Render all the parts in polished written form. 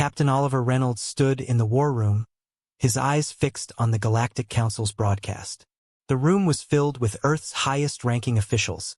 Captain Oliver Reynolds stood in the war room, his eyes fixed on the Galactic Council's broadcast. The room was filled with Earth's highest-ranking officials,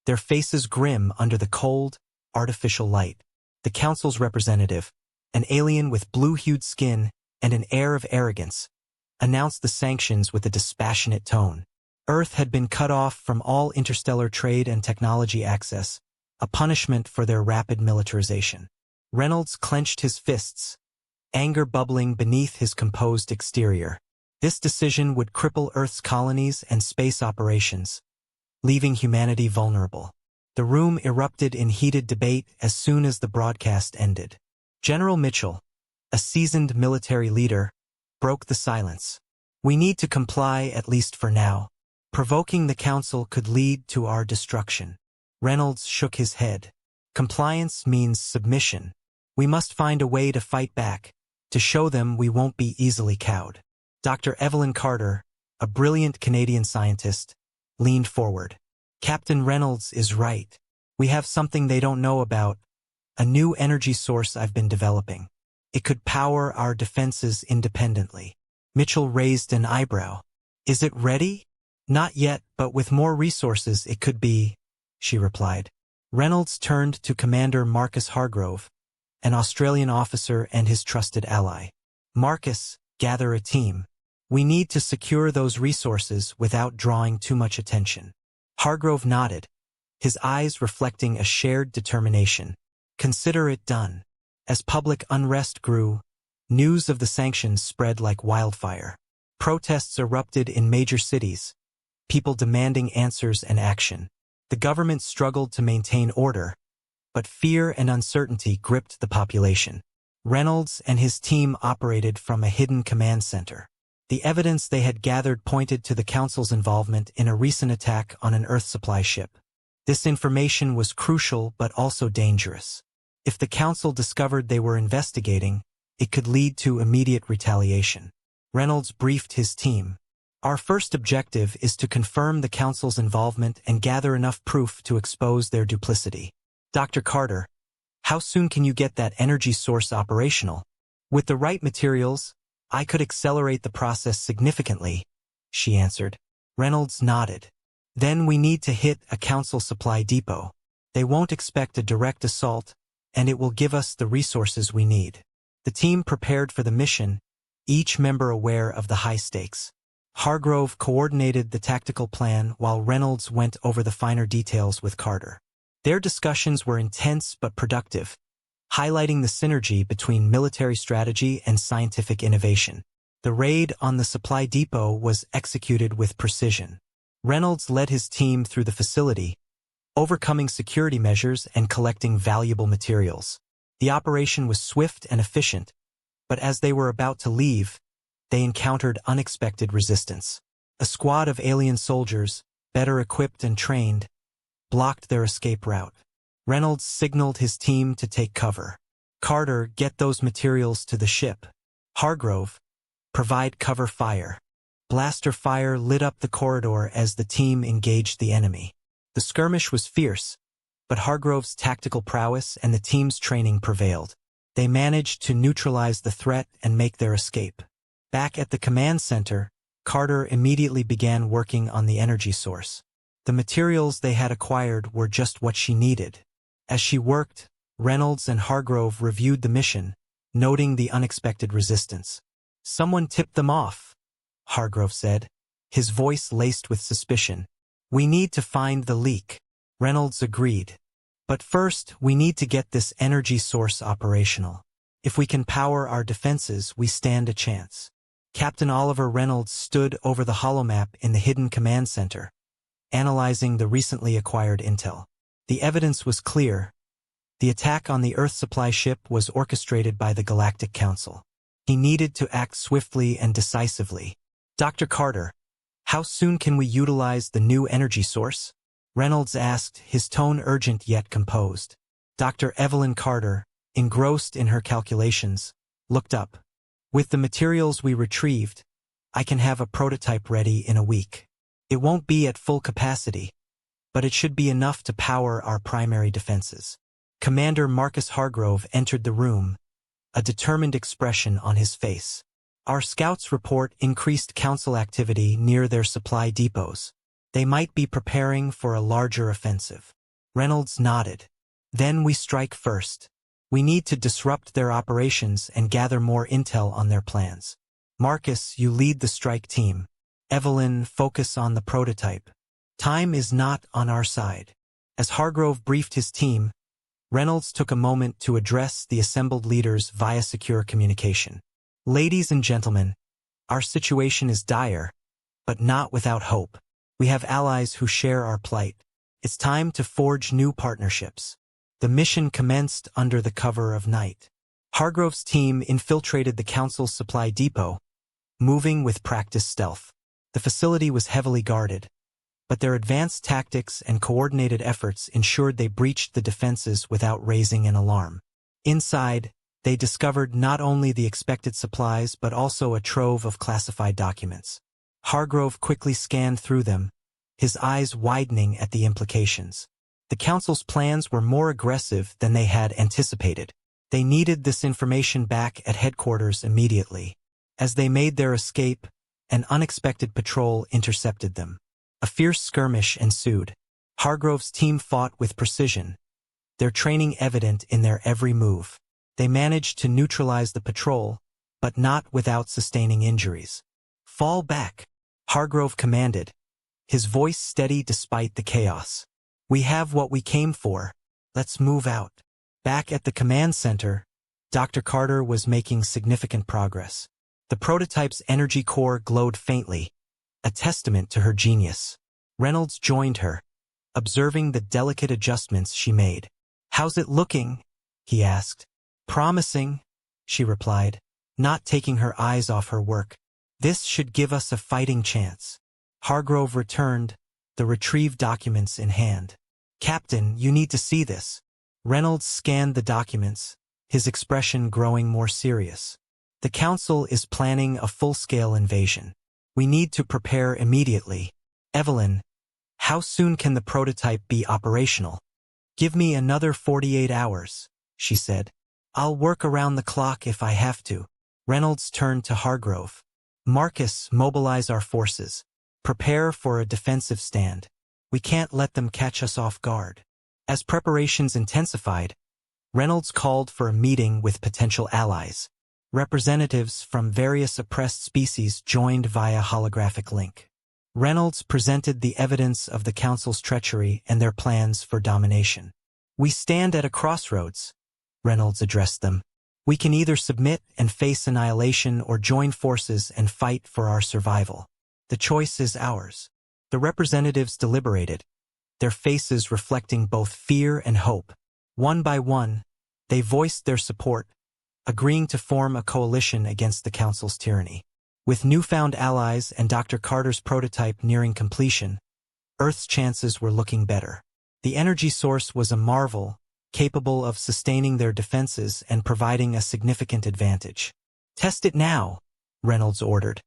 their faces grim under the cold, artificial light. The Council's representative, an alien with blue-hued skin and an air of arrogance, announced the sanctions with a dispassionate tone. Earth had been cut off from all interstellar trade and technology access, a punishment for their rapid militarization. Reynolds clenched his fists, anger bubbling beneath his composed exterior. This decision would cripple Earth's colonies and space operations, leaving humanity vulnerable. The room erupted in heated debate as soon as the broadcast ended. General Mitchell, a seasoned military leader, broke the silence. "We need to comply, at least for now. Provoking the Council could lead to our destruction." Reynolds shook his head. "Compliance means submission. We must find a way to fight back, to show them we won't be easily cowed." Dr. Evelyn Carter, a brilliant Canadian scientist, leaned forward. "Captain Reynolds is right. We have something they don't know about, a new energy source I've been developing. It could power our defenses independently." Mitchell raised an eyebrow. "Is it ready?" "Not yet, but with more resources it could be," she replied. Reynolds turned to Commander Marcus Hargrove, an Australian officer and his trusted ally. "Marcus, gather a team. We need to secure those resources without drawing too much attention." Hargrove nodded, his eyes reflecting a shared determination. "Consider it done." As public unrest grew, news of the sanctions spread like wildfire. Protests erupted in major cities, people demanding answers and action. The government struggled to maintain order, but fear and uncertainty gripped the population. Reynolds and his team operated from a hidden command center. The evidence they had gathered pointed to the Council's involvement in a recent attack on an Earth supply ship. This information was crucial but also dangerous. If the Council discovered they were investigating, it could lead to immediate retaliation. Reynolds briefed his team. "Our first objective is to confirm the Council's involvement and gather enough proof to expose their duplicity." "Dr. Carter, how soon can you get that energy source operational?" "With the right materials, I could accelerate the process significantly," she answered. Reynolds nodded. "Then we need to hit a Council supply depot. They won't expect a direct assault, and it will give us the resources we need." The team prepared for the mission, each member aware of the high stakes. Hargrove coordinated the tactical plan while Reynolds went over the finer details with Carter. Their discussions were intense but productive, highlighting the synergy between military strategy and scientific innovation. The raid on the supply depot was executed with precision. Reynolds led his team through the facility, overcoming security measures and collecting valuable materials. The operation was swift and efficient, but as they were about to leave, they encountered unexpected resistance. A squad of alien soldiers, better equipped and trained, blocked their escape route. Reynolds signaled his team to take cover. "Carter, get those materials to the ship." "Hargrove, provide cover fire." Blaster fire lit up the corridor as the team engaged the enemy. The skirmish was fierce, but Hargrove's tactical prowess and the team's training prevailed. They managed to neutralize the threat and make their escape. Back at the command center, Carter immediately began working on the energy source. The materials they had acquired were just what she needed. As she worked, Reynolds and Hargrove reviewed the mission, noting the unexpected resistance. "Someone tipped them off," Hargrove said, his voice laced with suspicion. "We need to find the leak." Reynolds agreed. "But first, we need to get this energy source operational. If we can power our defenses, we stand a chance." Captain Oliver Reynolds stood over the holomap in the hidden command center, analyzing the recently acquired intel. The evidence was clear. The attack on the Earth supply ship was orchestrated by the Galactic Council. He needed to act swiftly and decisively. "Dr. Carter, how soon can we utilize the new energy source?" Reynolds asked, his tone urgent yet composed. Dr. Evelyn Carter, engrossed in her calculations, looked up. "With the materials we retrieved, I can have a prototype ready in a week. It won't be at full capacity, but it should be enough to power our primary defenses." Commander Marcus Hargrove entered the room, a determined expression on his face. Our scouts report increased council activity near their supply depots. They might be preparing for a larger offensive. Reynolds nodded. Then we strike first. We need to disrupt their operations and gather more intel on their plans. Marcus, you lead the strike team. Evelyn, focus on the prototype. Time is not on our side. As Hargrove briefed his team, Reynolds took a moment to address the assembled leaders via secure communication. Ladies and gentlemen, our situation is dire, but not without hope. We have allies who share our plight. It's time to forge new partnerships. The mission commenced under the cover of night. Hargrove's team infiltrated the council's supply depot, moving with practiced stealth. The facility was heavily guarded, but their advanced tactics and coordinated efforts ensured they breached the defenses without raising an alarm. Inside, they discovered not only the expected supplies but also a trove of classified documents. Hargrove quickly scanned through them, his eyes widening at the implications. The council's plans were more aggressive than they had anticipated. They needed this information back at headquarters immediately. As they made their escape, an unexpected patrol intercepted them. A fierce skirmish ensued. Hargrove's team fought with precision, their training evident in their every move. They managed to neutralize the patrol, but not without sustaining injuries. Fall back, Hargrove commanded, his voice steady despite the chaos. We have what we came for. Let's move out. Back at the command center, Dr. Carter was making significant progress. The prototype's energy core glowed faintly, a testament to her genius. Reynolds joined her, observing the delicate adjustments she made. "How's it looking?" he asked. "Promising," she replied, not taking her eyes off her work. "This should give us a fighting chance." Hargrove returned, the retrieved documents in hand. "Captain, you need to see this." Reynolds scanned the documents, his expression growing more serious. "The Council is planning a full-scale invasion. We need to prepare immediately. Evelyn, how soon can the prototype be operational?" "Give me another 48 hours, she said. "I'll work around the clock if I have to." Reynolds turned to Hargrove. "Marcus, mobilize our forces. Prepare for a defensive stand. We can't let them catch us off guard." As preparations intensified, Reynolds called for a meeting with potential allies. Representatives from various oppressed species joined via holographic link. Reynolds presented the evidence of the Council's treachery and their plans for domination. "We stand at a crossroads," Reynolds addressed them. "We can either submit and face annihilation or join forces and fight for our survival. The choice is ours." The representatives deliberated, their faces reflecting both fear and hope. One by one, they voiced their support, agreeing to form a coalition against the Council's tyranny. With newfound allies and Dr. Carter's prototype nearing completion, Earth's chances were looking better. The energy source was a marvel, capable of sustaining their defenses and providing a significant advantage. "Test it now," Reynolds ordered.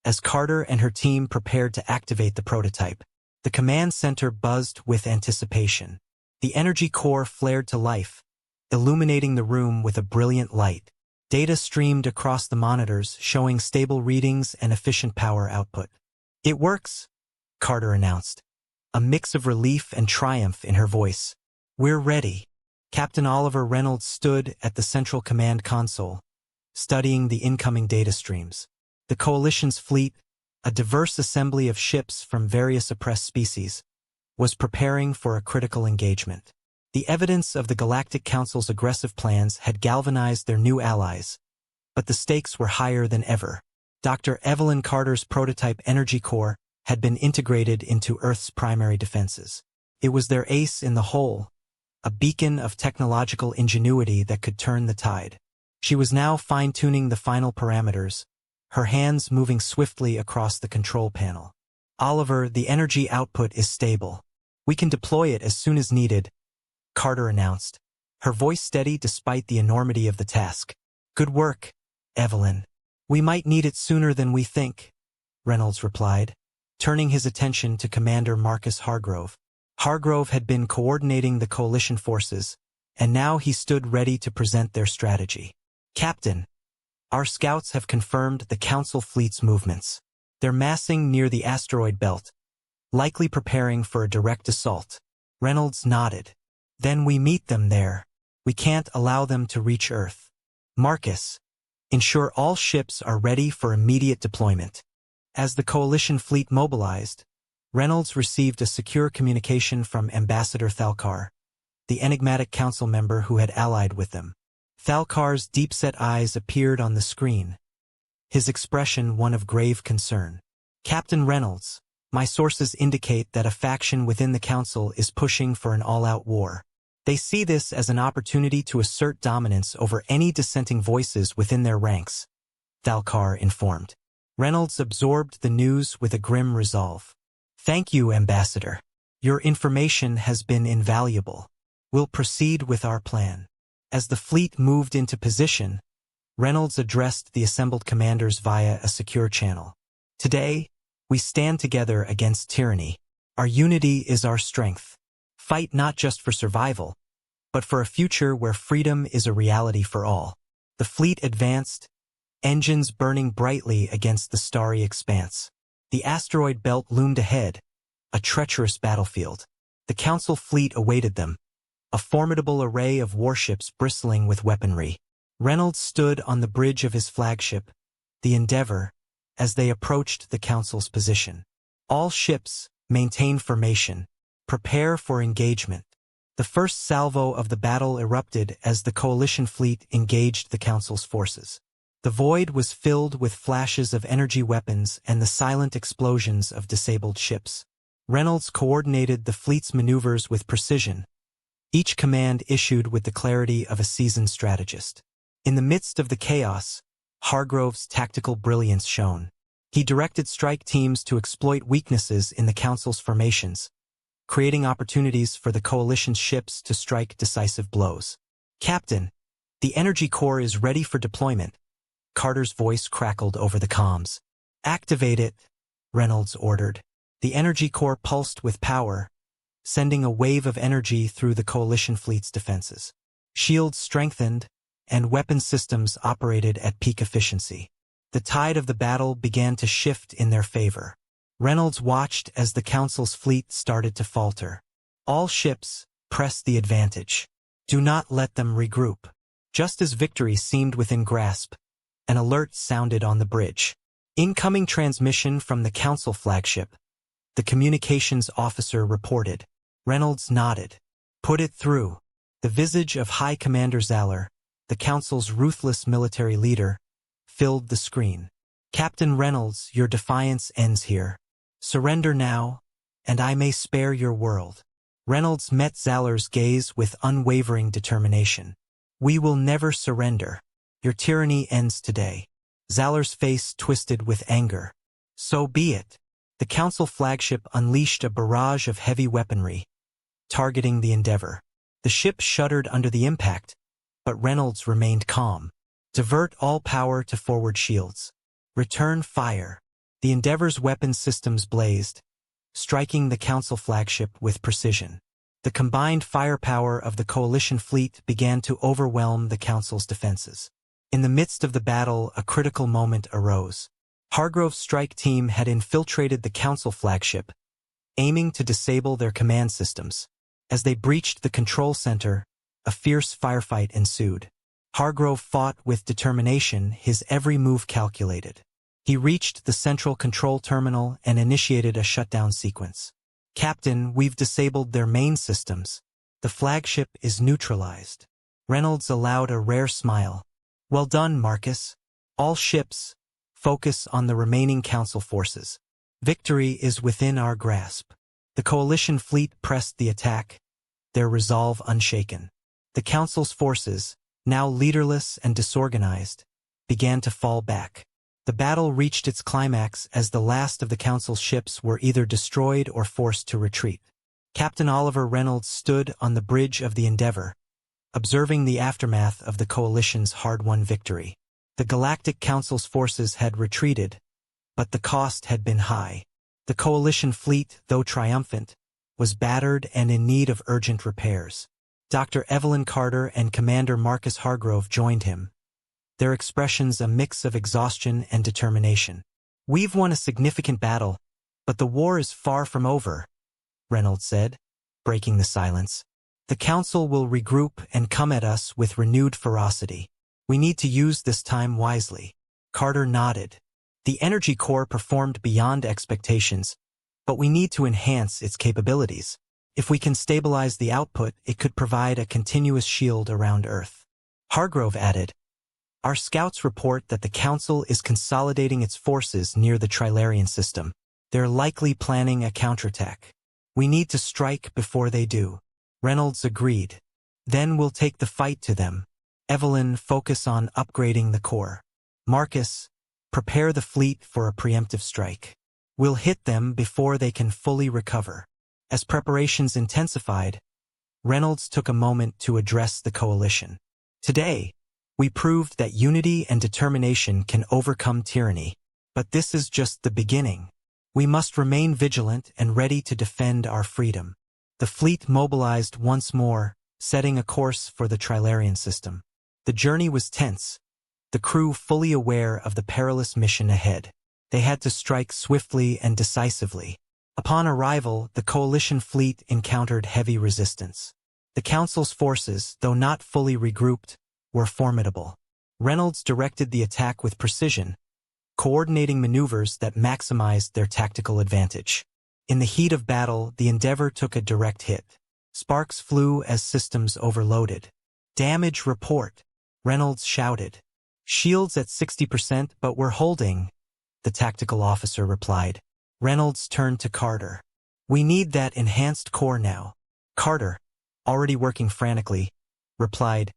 As Carter and her team prepared to activate the prototype, the command center buzzed with anticipation. The energy core flared to life, illuminating the room with a brilliant light. Data streamed across the monitors, showing stable readings and efficient power output. "It works," Carter announced, a mix of relief and triumph in her voice. "We're ready." Captain Oliver Reynolds stood at the central command console, studying the incoming data streams. The Coalition's fleet, a diverse assembly of ships from various oppressed species, was preparing for a critical engagement. The evidence of the Galactic Council's aggressive plans had galvanized their new allies, but the stakes were higher than ever. Dr. Evelyn Carter's prototype energy core had been integrated into Earth's primary defenses. It was their ace in the hole, a beacon of technological ingenuity that could turn the tide. She was now fine-tuning the final parameters, her hands moving swiftly across the control panel. "Oliver, the energy output is stable. We can deploy it as soon as needed," Carter announced, her voice steady despite the enormity of the task. "Good work, Evelyn. We might need it sooner than we think," Reynolds replied, turning his attention to Commander Marcus Hargrove. Hargrove had been coordinating the coalition forces, and now he stood ready to present their strategy. Captain, our scouts have confirmed the Council fleet's movements. They're massing near the asteroid belt, likely preparing for a direct assault. Reynolds nodded. Then we meet them there. We can't allow them to reach Earth. Marcus, ensure all ships are ready for immediate deployment. As the Coalition fleet mobilized, Reynolds received a secure communication from Ambassador Thalkar, the enigmatic council member who had allied with them. Thalkar's deep-set eyes appeared on the screen, his expression one of grave concern. Captain Reynolds, my sources indicate that a faction within the council is pushing for an all-out war. They see this as an opportunity to assert dominance over any dissenting voices within their ranks, Thalkar informed. Reynolds absorbed the news with a grim resolve. Thank you, Ambassador. Your information has been invaluable. We'll proceed with our plan. As the fleet moved into position, Reynolds addressed the assembled commanders via a secure channel. Today, we stand together against tyranny. Our unity is our strength. Fight not just for survival, but for a future where freedom is a reality for all. The fleet advanced, engines burning brightly against the starry expanse. The asteroid belt loomed ahead, a treacherous battlefield. The Council fleet awaited them, a formidable array of warships bristling with weaponry. Reynolds stood on the bridge of his flagship, the Endeavour, as they approached the Council's position. All ships, maintain formation. Prepare for engagement. The first salvo of the battle erupted as the Coalition fleet engaged the Council's forces. The void was filled with flashes of energy weapons and the silent explosions of disabled ships. Reynolds coordinated the fleet's maneuvers with precision, each command issued with the clarity of a seasoned strategist. In the midst of the chaos, Hargrove's tactical brilliance shone. He directed strike teams to exploit weaknesses in the Council's formations, creating opportunities for the Coalition's ships to strike decisive blows. Captain, the energy core is ready for deployment. Carter's voice crackled over the comms. Activate it, Reynolds ordered. The energy core pulsed with power, sending a wave of energy through the Coalition fleet's defenses. Shields strengthened, and weapon systems operated at peak efficiency. The tide of the battle began to shift in their favor. Reynolds watched as the Council's fleet started to falter. All ships, press the advantage. Do not let them regroup. Just as victory seemed within grasp, an alert sounded on the bridge. Incoming transmission from the Council flagship, the communications officer reported. Reynolds nodded. Put it through. The visage of High Commander Zaller, the Council's ruthless military leader, filled the screen. Captain Reynolds, your defiance ends here. Surrender now, and I may spare your world. Reynolds met Zaller's gaze with unwavering determination. We will never surrender. Your tyranny ends today. Zaller's face twisted with anger. So be it. The Council flagship unleashed a barrage of heavy weaponry, targeting the Endeavour. The ship shuddered under the impact, but Reynolds remained calm. Divert all power to forward shields. Return fire. The Endeavour's weapon systems blazed, striking the Council flagship with precision. The combined firepower of the Coalition fleet began to overwhelm the Council's defenses. In the midst of the battle, a critical moment arose. Hargrove's strike team had infiltrated the Council flagship, aiming to disable their command systems. As they breached the control center, a fierce firefight ensued. Hargrove fought with determination, his every move calculated. He reached the central control terminal and initiated a shutdown sequence. Captain, we've disabled their main systems. The flagship is neutralized. Reynolds allowed a rare smile. Well done, Marcus. All ships, focus on the remaining Council forces. Victory is within our grasp. The Coalition fleet pressed the attack, their resolve unshaken. The Council's forces, now leaderless and disorganized, began to fall back. The battle reached its climax as the last of the Council's ships were either destroyed or forced to retreat. Captain Oliver Reynolds stood on the bridge of the Endeavour, observing the aftermath of the Coalition's hard-won victory. The Galactic Council's forces had retreated, but the cost had been high. The Coalition fleet, though triumphant, was battered and in need of urgent repairs. Dr. Evelyn Carter and Commander Marcus Hargrove joined him, their expressions a mix of exhaustion and determination. "We've won a significant battle, but the war is far from over," Reynolds said, breaking the silence. "The Council will regroup and come at us with renewed ferocity. We need to use this time wisely." Carter nodded. "The Energy Core performed beyond expectations, but we need to enhance its capabilities. If we can stabilize the output, it could provide a continuous shield around Earth." Hargrove added, "Our scouts report that the Council is consolidating its forces near the Trilarian system. They're likely planning a counterattack. We need to strike before they do." Reynolds agreed. "Then we'll take the fight to them. Evelyn, focus on upgrading the core. Marcus, prepare the fleet for a preemptive strike. We'll hit them before they can fully recover." As preparations intensified, Reynolds took a moment to address the coalition. "Today, we proved that unity and determination can overcome tyranny. But this is just the beginning. We must remain vigilant and ready to defend our freedom." The fleet mobilized once more, setting a course for the Trilarian system. The journey was tense, the crew fully aware of the perilous mission ahead. They had to strike swiftly and decisively. Upon arrival, the coalition fleet encountered heavy resistance. The Council's forces, though not fully regrouped, were formidable. Reynolds directed the attack with precision, coordinating maneuvers that maximized their tactical advantage. In the heat of battle, the Endeavor took a direct hit. Sparks flew as systems overloaded. "Damage report," Reynolds shouted. "Shields at 60%, but we're holding," the tactical officer replied. Reynolds turned to Carter. "We need that enhanced core now." Carter, already working frantically, replied,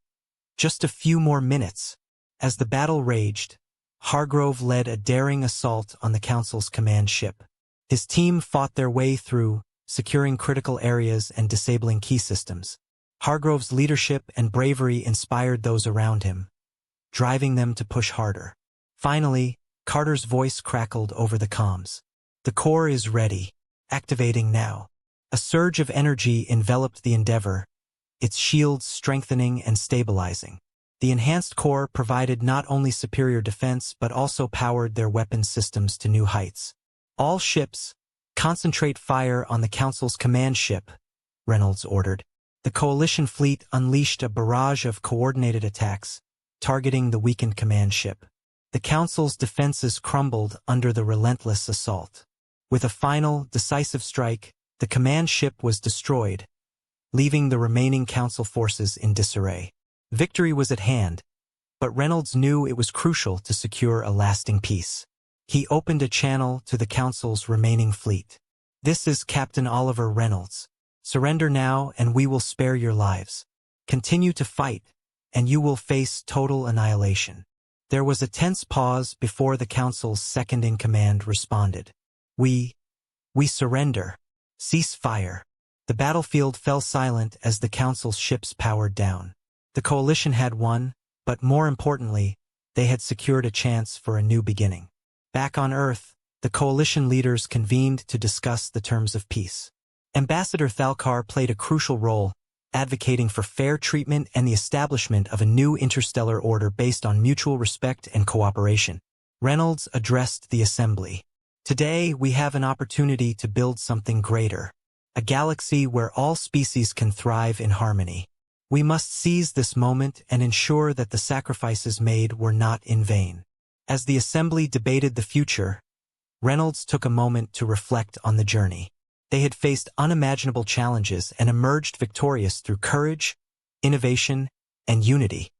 "Just a few more minutes." As the battle raged, Hargrove led a daring assault on the Council's command ship. His team fought their way through, securing critical areas and disabling key systems. Hargrove's leadership and bravery inspired those around him, driving them to push harder. Finally, Carter's voice crackled over the comms. "The core is ready. Activating now." A surge of energy enveloped the Endeavor, its shields strengthening and stabilizing. The enhanced core provided not only superior defense but also powered their weapons systems to new heights. "All ships, concentrate fire on the Council's command ship," Reynolds ordered. The coalition fleet unleashed a barrage of coordinated attacks, targeting the weakened command ship. The Council's defenses crumbled under the relentless assault. With a final, decisive strike, the command ship was destroyed, leaving the remaining Council forces in disarray. Victory was at hand, but Reynolds knew it was crucial to secure a lasting peace. He opened a channel to the Council's remaining fleet. "This is Captain Oliver Reynolds. Surrender now and we will spare your lives. Continue to fight, and you will face total annihilation." There was a tense pause before the Council's second-in-command responded. We surrender. Cease fire." The battlefield fell silent as the Council's ships powered down. The coalition had won, but more importantly, they had secured a chance for a new beginning. Back on Earth, the coalition leaders convened to discuss the terms of peace. Ambassador Thalkar played a crucial role, advocating for fair treatment and the establishment of a new interstellar order based on mutual respect and cooperation. Reynolds addressed the assembly. "Today, we have an opportunity to build something greater, a galaxy where all species can thrive in harmony. We must seize this moment and ensure that the sacrifices made were not in vain." As the assembly debated the future, Reynolds took a moment to reflect on the journey. They had faced unimaginable challenges and emerged victorious through courage, innovation, and unity.